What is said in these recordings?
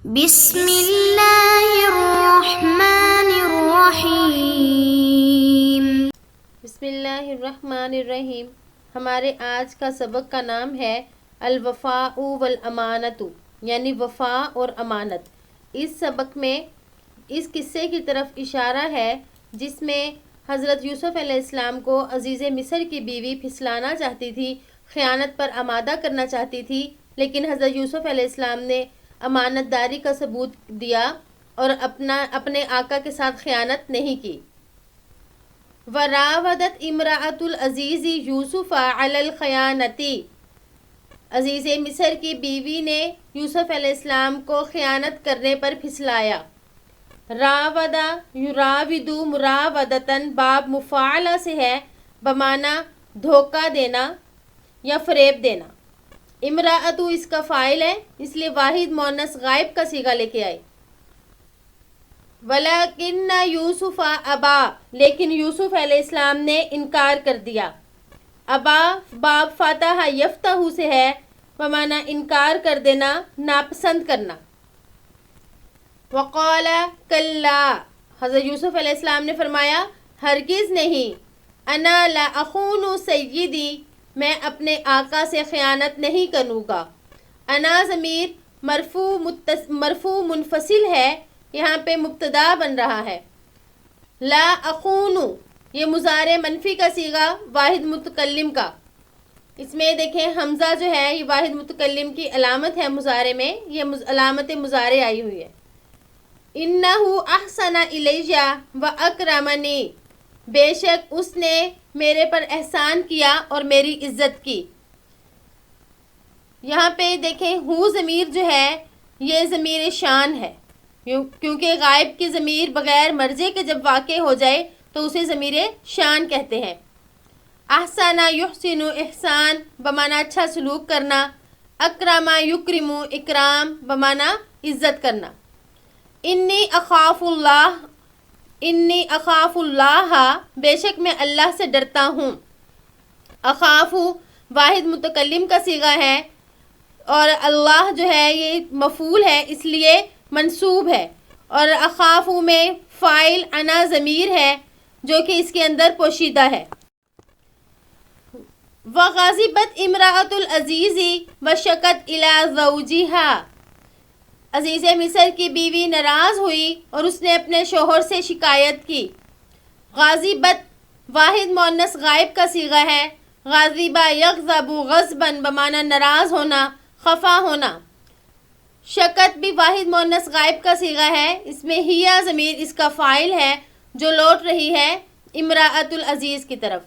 بسم اللہ الرحمن الرحیم۔ بسم اللہ الرحمن الرحیم۔ ہمارے آج کا سبق کا نام ہے الوفاء والامانت، یعنی وفا اور امانت۔ اس سبق میں اس قصے کی طرف اشارہ ہے جس میں حضرت یوسف علیہ السلام کو عزیز مصر کی بیوی پھسلانا چاہتی تھی، خیانت پر آمادہ کرنا چاہتی تھی، لیکن حضرت یوسف علیہ السلام نے امانت داری کا ثبوت دیا اور اپنے آقا کے ساتھ خیانت نہیں کی۔ وراودت امرأۃ العزیز یوسف علی الخیانۃ، عزیز مصر کی بیوی نے یوسف علیہ السلام کو خیانت کرنے پر پھسلایا۔ راودہ یراودو مراودتاً باب مفاعلہ سے ہے، بمعنی دھوکہ دینا یا فریب دینا۔ امرأۃ اس کا فاعل ہے، اس لیے واحد مؤنث غائب کا صیغہ لے کے آئے۔ ولیکن یوسف ابا، لیکن یوسف علیہ السلام نے انکار کر دیا۔ ابا باب فاتح یفتح سے ہے، بمعنی انکار کر دینا، ناپسند کرنا۔ وقال کلا، حضرت یوسف علیہ السلام نے فرمایا ہرگز نہیں، انا لا اخون سیدی، میں اپنے آقا سے خیانت نہیں کروں گا۔ انا ضمیر مرفوع منفصل ہے، یہاں پہ مبتدا بن رہا ہے۔ لا اخون یہ مضارع منفی کا صیغہ واحد متکلم کا، اس میں دیکھیں حمزہ جو ہے یہ واحد متکلم کی علامت ہے، مضارع میں یہ علامت مضارع آئی ہوئی ہے۔ انہ احسن الیہ واکرمنی، بے شک اس نے میرے پر احسان کیا اور میری عزت کی۔ یہاں پہ دیکھیں ہو ضمیر جو ہے یہ ضمیر شان ہے، کیونکہ غائب کی ضمیر بغیر مرجع کے جب واقع ہو جائے تو اسے ضمیر شان کہتے ہیں۔ احسن یحسن احسان بمعنی اچھا سلوک کرنا، اکرم یکرم اکرام بمعنی عزت کرنا۔ انی اخاف اللہ، بے شک میں اللہ سے ڈرتا ہوں۔ اخاف واحد متکلم کا صیغہ ہے اور اللہ جو ہے یہ مفعول ہے، اس لیے منصوب ہے، اور اخاف میں فاعل انا ضمیر ہے جو کہ اس کے اندر پوشیدہ ہے۔ وغضبت امرأۃ العزیز وشکت الی زوجہا، عزیز مصر کی بیوی ناراض ہوئی اور اس نے اپنے شوہر سے شکایت کی۔ غاضبت واحد مؤنث غائب کا صیغہ ہے، غاضبہ یغضب غضباً بمعنی ناراض ہونا، خفا ہونا۔ شکت بھی واحد مؤنث غائب کا صیغہ ہے، اس میں ہیا ضمیر اس کا فاعل ہے جو لوٹ رہی ہے امرأۃ العزیز کی طرف۔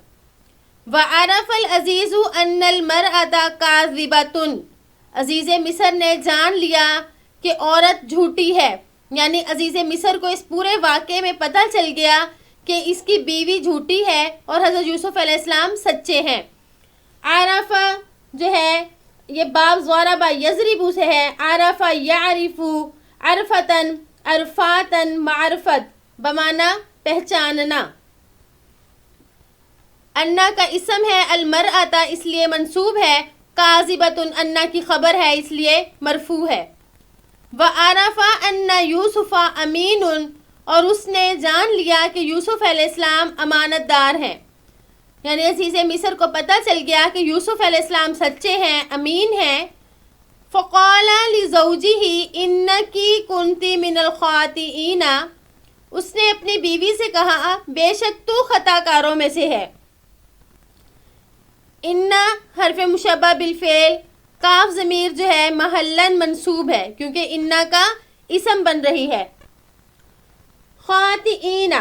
وعرف العزیز ان المرأۃ کاذبۃ، عزیز مصر نے جان لیا کہ عورت جھوٹی ہے، یعنی عزیز مصر کو اس پورے واقعے میں پتہ چل گیا کہ اس کی بیوی جھوٹی ہے اور حضرت یوسف علیہ السلام سچے ہیں۔ عرف جو ہے یہ باب ضرب یضرب سے ہے، عرف یعرف عرفتاً عرفاتاً معرفت بمعنی پہچاننا۔ انا کا اسم ہے، المرأۃ اس لیے منصوب ہے، کاذبۃ انا کی خبر ہے اس لیے مرفوع ہے۔ وعرف ان یوسف امین، اور اس نے جان لیا کہ یوسف علیہ السلام امانت دار ہیں، یعنی عزیز مصر کو پتہ چل گیا کہ یوسف علیہ السلام سچے ہیں، امین ہیں۔ فقال لزوجہ انکی کنت من الخاطئین، اس نے اپنی بیوی سے کہا بے شک تو خطا کاروں میں سے ہے۔ ان حرف مشبہ بالفعل، کاف ضمیر جو ہے محلاً منصوب ہے کیونکہ انا کا اسم بن رہی ہے۔ خاطئین،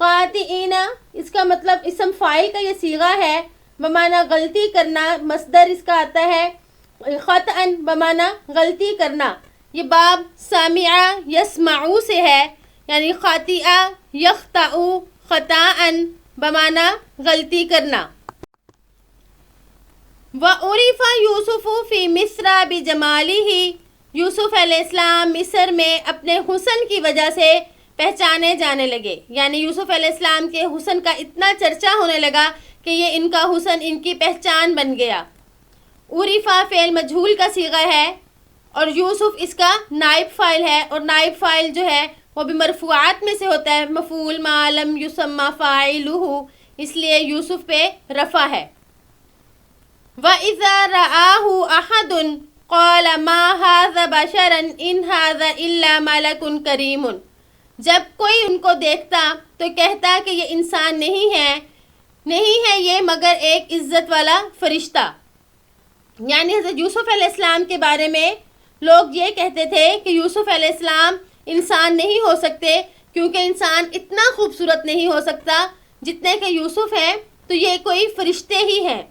خاطئین اس کا مطلب اسم فاعل کا یہ صیغہ ہے، بمعنی غلطی کرنا، مصدر اس کا آتا ہے خطأً بمعنی غلطی کرنا۔ یہ باب سامع یسمع سے ہے، یعنی خاطئہ یخطأ خطاءً بمعنی غلطی کرنا۔ وعرف یوسف فی مصر بجمالہ، یوسف علیہ السلام مصر میں اپنے حسن کی وجہ سے پہچانے جانے لگے، یعنی یوسف علیہ السلام کے حسن کا اتنا چرچا ہونے لگا کہ یہ ان کا حسن ان کی پہچان بن گیا۔ عرفہ فعل مجہول کا صیغہ ہے اور یوسف اس کا نائب فاعل ہے، اور نائب فاعل جو ہے وہ بھی مرفوعات میں سے ہوتا ہے، مفعول ما لم یسمى فاعلہ، اس لیے یوسف پہ رفع ہے۔ وَإِذَا رَآهُ أَحَدٌ قَالَ مَا هَذَا بَشَرًا إِنْ هَذَا إِلَّا مَلَكٌ كَرِيمٌ، جب کوئی ان کو دیکھتا تو کہتا کہ یہ انسان نہیں ہے یہ مگر ایک عزت والا فرشتہ۔ یعنی حضرت یوسف علیہ السلام کے بارے میں لوگ یہ کہتے تھے کہ یوسف علیہ السلام انسان نہیں ہو سکتے، کیونکہ انسان اتنا خوبصورت نہیں ہو سکتا جتنے کہ یوسف ہیں، تو یہ کوئی فرشتے ہی ہیں۔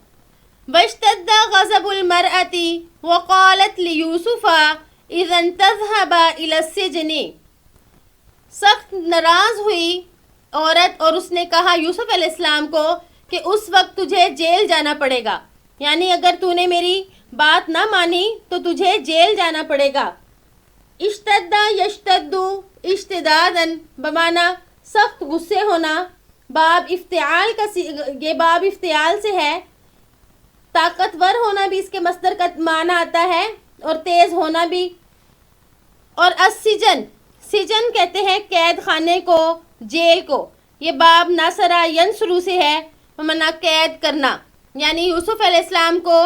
واشتد غضب المرأة وقالت ليوسف اذا تذهب الى السجن، سخت ناراض ہوئی عورت اور اس نے کہا یوسف علیہ السلام کو کہ اس وقت تجھے جیل جانا پڑے گا، یعنی اگر تو نے میری بات نہ مانی تو تجھے جیل جانا پڑے گا۔ اشتد یشتد اشتدادا بمعنی سخت غصے ہونا، باب افتعال کا یہ باب افتعال سے ہے، طاقتور ہونا بھی اس کے مصدر کا معنی آتا ہے اور تیز ہونا بھی۔ اور السجن، سجن کہتے ہیں قید خانے کو، جیل کو، یہ باب ناصرہ ینصرو سے ہے، بمعنی قید کرنا۔ یعنی یوسف علیہ السلام کو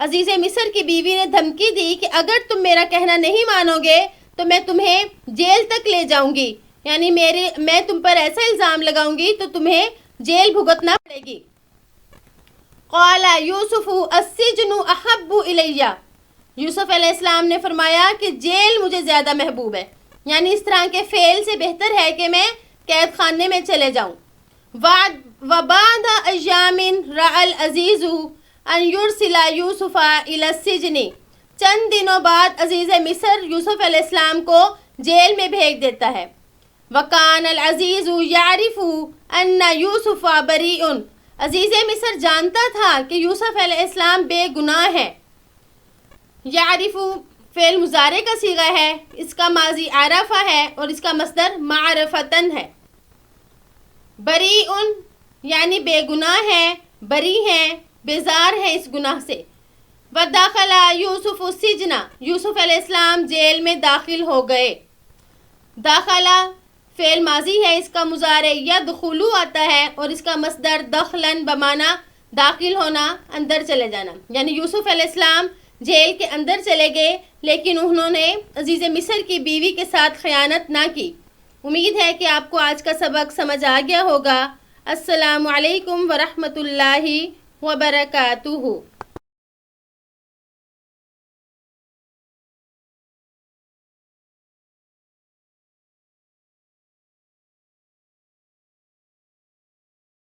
عزیز مصر کی بیوی نے دھمکی دی کہ اگر تم میرا کہنا نہیں مانو گے تو میں تمہیں جیل تک لے جاؤں گی، یعنی میں تم پر ایسا الزام لگاؤں گی تو تمہیں جیل بھگتنا پڑے گی۔ قال یوسف السجن احب الی، یوسف علیہ السلام نے فرمایا کہ جیل مجھے زیادہ محبوب ہے، یعنی اس طرح کے فعل سے بہتر ہے کہ میں قید خانے میں چلے جاؤں۔ وبعد ایام رأى العزیز ان یرسل یوسف الی السجن، چند دنوں بعد عزیز مصر یوسف علیہ السلام کو جیل میں بھیج دیتا ہے۔ وکان العزیز یعرف ان یوسف بریء، عزیز مصر جانتا تھا کہ یوسف علیہ السلام بے گناہ ہے۔ یعرف فعل مضارع کا صیغہ ہے، اس کا ماضی عرفہ ہے اور اس کا مصدر معرفتن ہے۔ بریء یعنی بے گناہ ہے، بری ہیں، بیزار ہیں اس گناہ سے۔ ودخل یوسف السجن، یوسف علیہ السلام جیل میں داخل ہو گئے۔ داخلہ فعل ماضی ہے، اس کا مضارع یدخلو آتا ہے اور اس کا مصدر دخلن بمعنی داخل ہونا، اندر چلے جانا۔ یعنی یوسف علیہ السلام جیل کے اندر چلے گئے لیکن انہوں نے عزیز مصر کی بیوی کے ساتھ خیانت نہ کی۔ امید ہے کہ آپ کو آج کا سبق سمجھ آ گیا ہوگا۔ السلام علیکم ورحمۃ اللہ وبرکاتہ۔